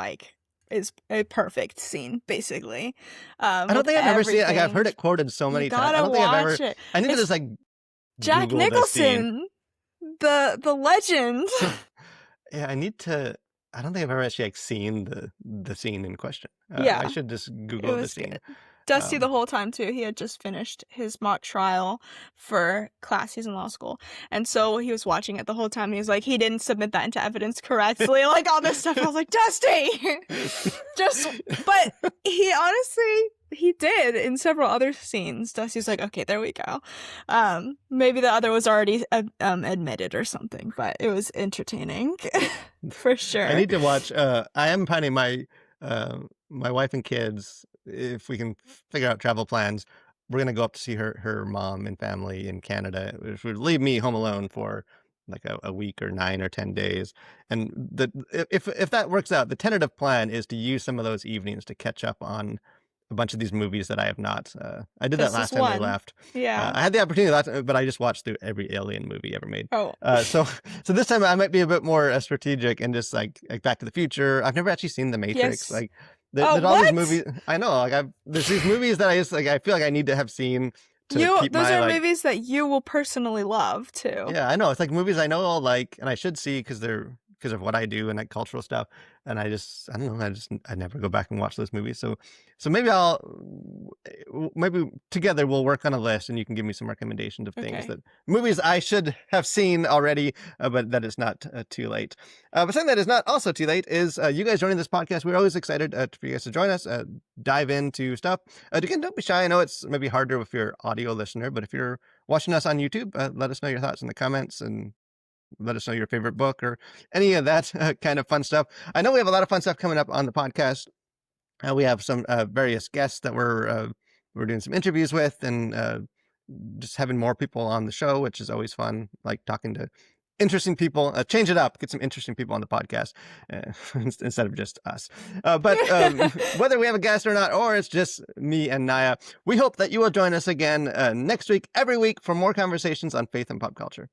Speaker 2: a perfect scene, basically.
Speaker 1: I don't think I've ever seen it. I've heard it quoted so many times. I don't think I've ever.
Speaker 2: It.
Speaker 1: I need to just
Speaker 2: Jack
Speaker 1: Google
Speaker 2: Nicholson, the legend.
Speaker 1: Yeah, I need to. I don't think I've ever actually seen the scene in question. I should just Google the scene.
Speaker 2: Good. Dusty the whole time too. He had just finished his mock trial for class. He's in law school, and so he was watching it the whole time. He was like, he didn't submit that into evidence correctly, all this stuff. I was like, Dusty, but he honestly did in several other scenes. Dusty was like, okay, there we go. Maybe the other was already admitted or something, but it was entertaining for sure.
Speaker 1: I need to watch. I am planning my wife and kids, if we can figure out travel plans, we're going to go up to see her mom and family in Canada, which would leave me home alone for a week or 9 or 10 days. And if that works out, the tentative plan is to use some of those evenings to catch up on a bunch of these movies that I have not. I did that last time we left.
Speaker 2: Yeah.
Speaker 1: I had the opportunity last time, but I just watched through every Alien movie ever made.
Speaker 2: Oh.
Speaker 1: So this time I might be a bit more strategic and just like Back to the Future. I've never actually seen The Matrix.
Speaker 2: Yes.
Speaker 1: There's all these movies. I know. There's these movies that I just I feel like I need to have seen. Those
Speaker 2: are movies that you will personally love too.
Speaker 1: Yeah, I know. It's movies I know I'll like, and I should see because of what I do and cultural stuff. And I don't know. I never go back and watch those movies. So maybe together we'll work on a list, and you can give me some recommendations of things movies I should have seen already, but that is not too late. But something that is not also too late is you guys joining this podcast. We're always excited for you guys to join us, dive into stuff. Again, don't be shy. I know it's maybe harder if you're an audio listener, but if you're watching us on YouTube, let us know your thoughts in the comments, and let us know your favorite book or any of that kind of fun stuff. I know we have a lot of fun stuff coming up on the podcast. We have some various guests that we're doing some interviews with, and just having more people on the show, which is always fun. Like talking to interesting people, change it up, get some interesting people on the podcast instead of just us. But whether we have a guest or not, or it's just me and Nyah, we hope that you will join us again next week, every week, for more conversations on faith and pop culture.